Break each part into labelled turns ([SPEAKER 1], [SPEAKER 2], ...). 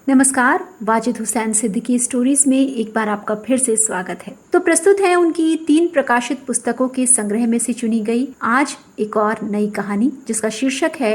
[SPEAKER 1] नमस्कार, वाजिद हुसैन सिद्दीकी स्टोरीज में एक बार आपका फिर से स्वागत है। तो प्रस्तुत है उनकी 3 प्रकाशित पुस्तकों के संग्रह में से चुनी गई आज एक और नई कहानी, जिसका शीर्षक है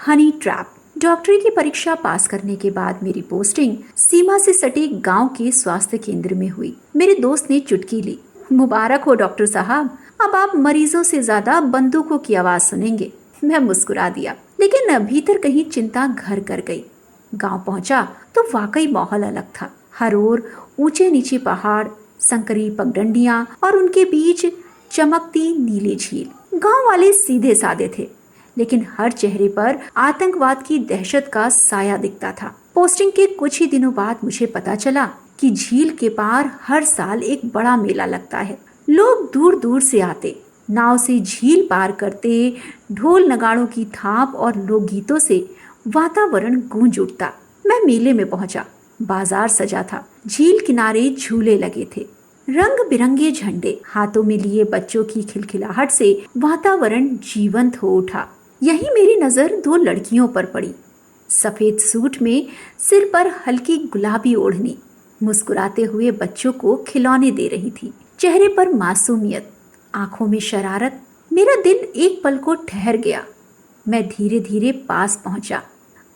[SPEAKER 1] हनी ट्रैप। डॉक्टरी की परीक्षा पास करने के बाद मेरी पोस्टिंग सीमा से सटे गांव के स्वास्थ्य केंद्र में हुई। मेरे दोस्त ने चुटकी ली। मुबारक हो डॉक्टर साहब, अब आप मरीजों से ज्यादा बंदूकों की आवाज सुनेंगे। मैं मुस्कुरा दिया, लेकिन भीतर कहीं चिंता घर कर गई। गांव पहुंचा तो वाकई माहौल अलग था। हर ओर ऊंचे नीचे पहाड़, संकरी पगडंडियां और उनके बीच चमकती नीली झील। गांव वाले सीधे साधे थे, लेकिन हर चेहरे पर आतंकवाद की दहशत का साया दिखता था। पोस्टिंग के कुछ ही दिनों बाद मुझे पता चला कि झील के पार हर साल एक बड़ा मेला लगता है। लोग दूर दूर से आते, नाव से झील पार करते, ढोल नगाड़ों की थाप और लोकगीतों से वातावरण गूंज उठता। मैं मेले में पहुंचा। बाजार सजा था, झील किनारे झूले लगे थे, रंग बिरंगे झंडे हाथों में लिए बच्चों की खिलखिलाहट से वातावरण जीवंत हो उठा। यही मेरी नजर 2 लड़कियों पर पड़ी। सफेद सूट में, सिर पर हल्की गुलाबी ओढ़नी, मुस्कुराते हुए बच्चों को खिलौने दे रही थी। चेहरे पर मासूमियत, आंखों में शरारत। मेरा दिल एक पल को ठहर गया। मैं धीरे धीरे पास पहुंचा।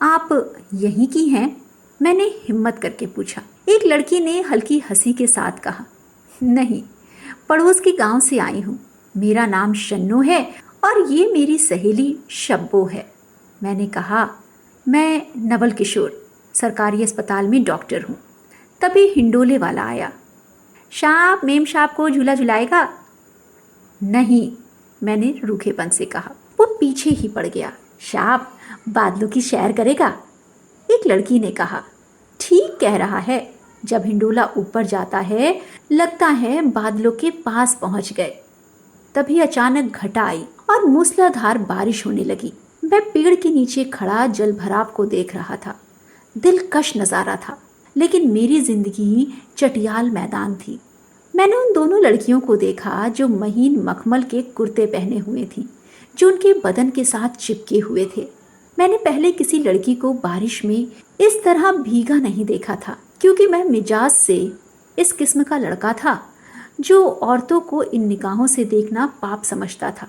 [SPEAKER 1] आप यहीं की हैं? मैंने हिम्मत करके पूछा। एक लड़की ने हल्की हंसी के साथ कहा, नहीं, पड़ोस के गांव से आई हूँ। मेरा नाम शन्नू है और ये मेरी सहेली शब्बो है। मैंने कहा, मैं नवल किशोर, सरकारी अस्पताल में डॉक्टर हूँ। तभी हिंडोले वाला आया। शाप मेम शाप को झूला झुलाएगा? नहीं, मैंने रूखेपन से कहा। वो पीछे ही पड़ गया। शाप बादलों की सैर करेगा? एक लड़की ने कहा। ठीक कह रहा है, जब हिंडोला ऊपर जाता है लगता है बादलों के पास पहुंच गए। तभी अचानक घटा आई और मूसलाधार बारिश होने लगी। मैं पेड़ के नीचे खड़ा जल भराव को देख रहा था। दिलकश नजारा था, लेकिन मेरी जिंदगी चटियाल मैदान थी। मैंने उन दोनों लड़कियों को देखा जो महीन मखमल के कुर्ते पहने हुए थी, जो उनके बदन के साथ चिपके हुए थे। मैंने पहले किसी लड़की को बारिश में इस तरह भीगा नहीं देखा था, क्योंकि मैं मिजाज से इस किस्म का लड़का था जो औरतों को इन निगाहों से देखना पाप समझता था।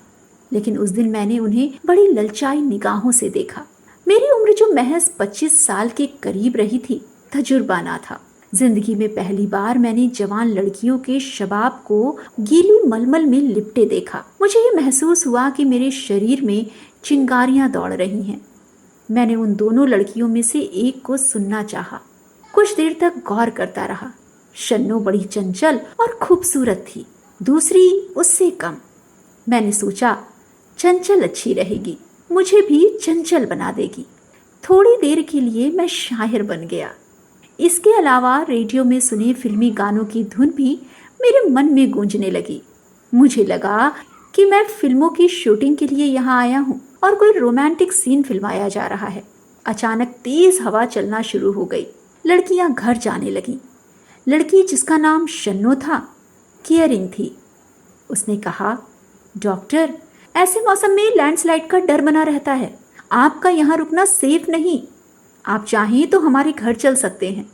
[SPEAKER 1] लेकिन उस दिन मैंने उन्हें बड़ी ललचाई निगाहों से देखा। मेरी उम्र जो महज 25 साल के करीब रही थी, तजुर्बा ना था। जिंदगी में पहली बार मैंने जवान लड़कियों के शबाब को गीली मलमल में लिपटे देखा। मुझे ये महसूस हुआ कि मेरे शरीर में चिंगारियां दौड़ रही हैं। मैंने उन दोनों लड़कियों में से एक को सुनना चाहा। कुछ देर तक गौर करता रहा। शन्नू बड़ी चंचल और खूबसूरत थी, दूसरी उससे कम। मैंने सोचा, चंचल अच्छी रहेगी, मुझे भी चंचल बना देगी। थोड़ी देर के लिए मैं शायर बन गया। इसके अलावा रेडियो में सुने फिल्मी गानों की धुन भी मेरे मन में गूंजने लगी। मुझे लगा कि मैं फिल्मों की शूटिंग के लिए यहाँ आया हूँ और कोई रोमांटिक सीन फिल्माया जा रहा है। अचानक तेज हवा चलना शुरू हो गई। लड़कियां घर जाने लगीं। लड़की जिसका नाम शन्नो था, केयरिंग थी। उसने कहा, डॉक्टर, ऐसे मौसम में लैंडस्लाइड का डर बना रहता है। आपका यहाँ रुकना सेफ नहीं। आप चाहें तो हमारे घर चल सकते हैं।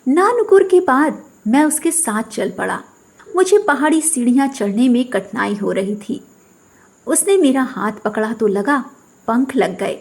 [SPEAKER 1] नानुकुर के बाद मैं उसके साथ चल पड़ा। मुझे पहाड़ी सीढ़ियां चढ़ने में कठिनाई हो रही थी। उसने मेरा हाथ पकड़ा तो लगा पंख लग गए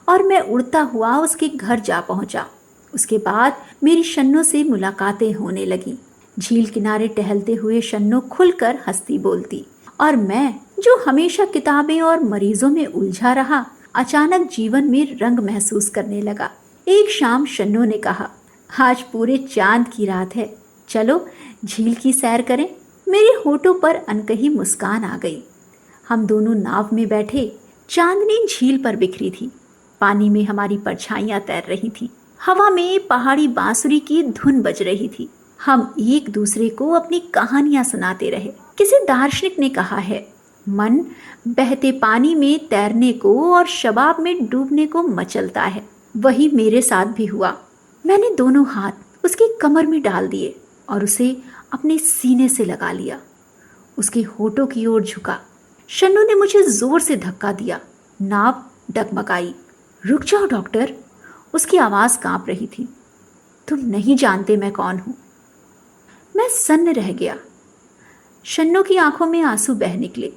[SPEAKER 1] और मैं उड़ता हुआ उसके घर जा पहुंचा। उसके बाद मेरी शन्नो से मुलाकातें होने लगी। झील किनारे टहलते हुए शन्नो खुलकर हंसती बोलती, और मैं जो हमेशा किताबें और मरीजों में उलझा रहा, अचानक जीवन में रंग महसूस करने लगा। एक शाम शन्नो ने कहा, आज पूरे चांद की रात है, चलो झील की सैर करें। मेरे होठों पर अनकही मुस्कान आ गई। हम दोनों नाव में बैठे। चांदनी झील पर बिखरी थी। पानी में हमारी परछाइयां तैर रही थी। हवा में पहाड़ी बांसुरी की धुन बज रही थी। हम एक दूसरे को अपनी कहानियां सुनाते रहे। किसी दार्शनिक ने कहा है, मन बहते पानी में तैरने को और शबाब में डूबने को मचलता है। वही मेरे साथ भी हुआ। मैंने दोनों हाथ उसकी कमर में डाल दिए और उसे अपने सीने से लगा लिया। उसके होठों की ओर झुका। शन्नू ने मुझे जोर से धक्का दिया। नाव डगमगाई। रुक जाओ डॉक्टर, उसकी आवाज कांप रही थी। तुम नहीं जानते मैं कौन हूं। मैं सन्न रह गया। शन्नो की आंखों में आंसू बह निकले।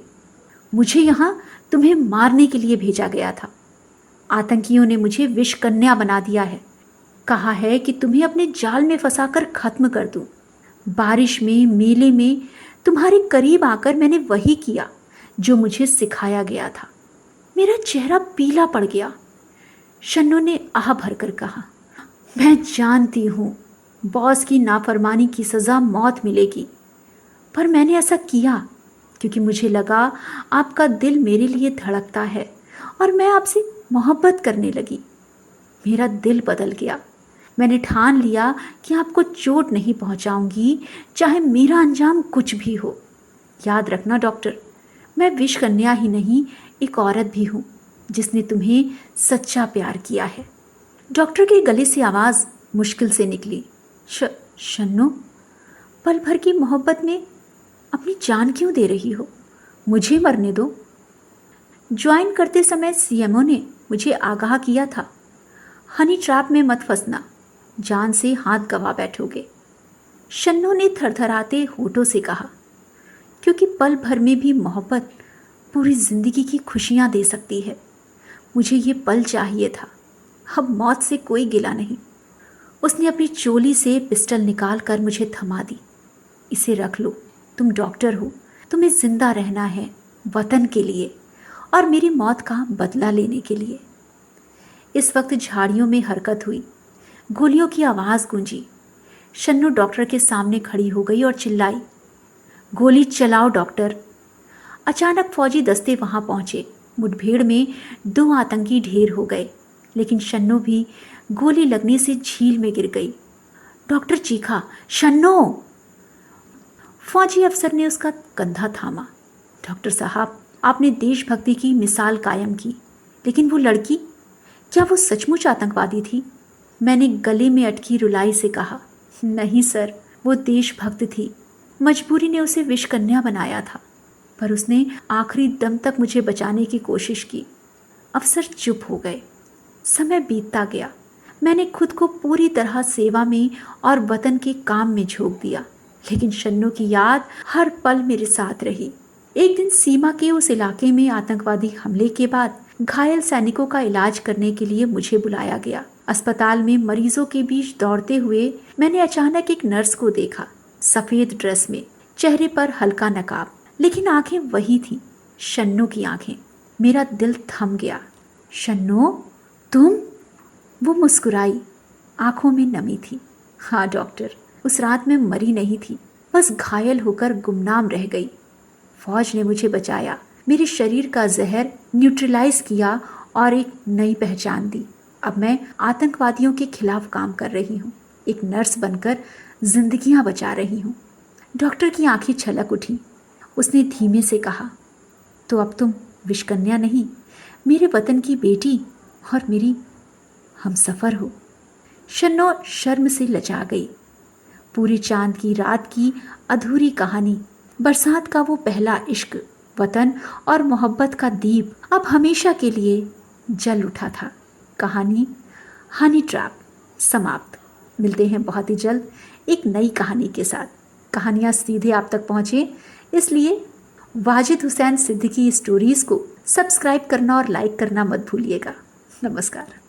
[SPEAKER 1] मुझे यहां तुम्हें मारने के लिए भेजा गया था। आतंकियों ने मुझे विष कन्या बना दिया है। कहा है कि तुम्हें अपने जाल में फंसाकर खत्म कर दूं। बारिश में, मेले में तुम्हारे करीब आकर मैंने वही किया जो मुझे सिखाया गया था। मेरा चेहरा पीला पड़ गया। शन्नो ने आह भरकर कहा, मैं जानती हूं बॉस की नाफरमानी की सज़ा मौत मिलेगी, पर मैंने ऐसा किया क्योंकि मुझे लगा आपका दिल मेरे लिए धड़कता है और मैं आपसे मोहब्बत करने लगी। मेरा दिल बदल गया। मैंने ठान लिया कि आपको चोट नहीं पहुंचाऊंगी, चाहे मेरा अंजाम कुछ भी हो। याद रखना डॉक्टर, मैं विष कन्या ही नहीं, एक औरत भी हूँ जिसने तुम्हें सच्चा प्यार किया है। डॉक्टर के गले से आवाज़ मुश्किल से निकली, शन्नो, पल भर की मोहब्बत में अपनी जान क्यों दे रही हो? मुझे मरने दो। ज्वाइन करते समय सीएमओ ने मुझे आगाह किया था, हनी ट्रैप में मत फंसना, जान से हाथ गवा बैठोगे। शन्नो ने थरथराते होठों से कहा, क्योंकि पल भर में भी मोहब्बत पूरी जिंदगी की खुशियां दे सकती है। मुझे ये पल चाहिए था, अब मौत से कोई गिला नहीं। उसने अपनी चोली से पिस्टल निकाल कर मुझे थमा दी। इसे रख लो, तुम डॉक्टर हो, तुम्हें जिंदा रहना है वतन के लिए और मेरी मौत का बदला लेने के लिए। इस वक्त झाड़ियों में हरकत हुई, गोलियों की आवाज़ गूंजी। शन्नो डॉक्टर के सामने खड़ी हो गई और चिल्लाई, गोली चलाओ डॉक्टर। अचानक फौजी दस्ते वहां पहुंचे। मुठभेड़ में 2 आतंकी ढेर हो गए, लेकिन शन्नो भी गोली लगने से झील में गिर गई। डॉक्टर चीखा, शन्नो! फौजी अफसर ने उसका कंधा थामा। डॉक्टर साहब, आपने देशभक्ति की मिसाल कायम की, लेकिन वो लड़की, क्या वो सचमुच आतंकवादी थी? मैंने गले में अटकी रुलाई से कहा, नहीं सर, वो देशभक्त थी। मजबूरी ने उसे विष कन्या बनाया था, पर उसने आखिरी दम तक मुझे बचाने की कोशिश की। अफसर चुप हो गए। समय बीतता गया। मैंने खुद को पूरी तरह सेवा में और वतन के काम में झोंक दिया, लेकिन शन्नो की याद हर पल मेरे साथ रही। एक दिन सीमा के उस इलाके में आतंकवादी हमले के बाद घायल सैनिकों का इलाज करने के लिए मुझे बुलाया गया। अस्पताल में मरीजों के बीच दौड़ते हुए मैंने अचानक एक नर्स को देखा, सफेद ड्रेस में, चेहरे पर हल्का नकाब, लेकिन आंखें वही थी, शन्नो की आंखें। मेरा दिल थम गया। शन्नो, तुम? वो मुस्कुराई, आंखों में नमी थी। हाँ डॉक्टर, उस रात मैं मरी नहीं थी, बस घायल होकर गुमनाम रह गई। फौज ने मुझे बचाया, मेरे शरीर का जहर न्यूट्रलाइज किया और एक नई पहचान दी। अब मैं आतंकवादियों के खिलाफ काम कर रही हूँ, एक नर्स बनकर जिंदगियां बचा रही हूँ। डॉक्टर की आंखें छलक उठी। उसने धीमे से कहा, तो अब तुम विषकन्या नहीं, मेरे वतन की बेटी और मेरी हमसफर हो। शन्नो शर्म से लजा गई। पूरी चांद की रात की अधूरी कहानी, बरसात का वो पहला इश्क, वतन और मोहब्बत का दीप अब हमेशा के लिए जल उठा था। कहानी हनी ट्रैप समाप्त। मिलते हैं बहुत ही जल्द एक नई कहानी के साथ। कहानियाँ सीधे आप तक पहुँचे, इसलिए वाजिद हुसैन सिद्दीकी स्टोरीज़ को सब्सक्राइब करना और लाइक करना मत भूलिएगा। नमस्कार।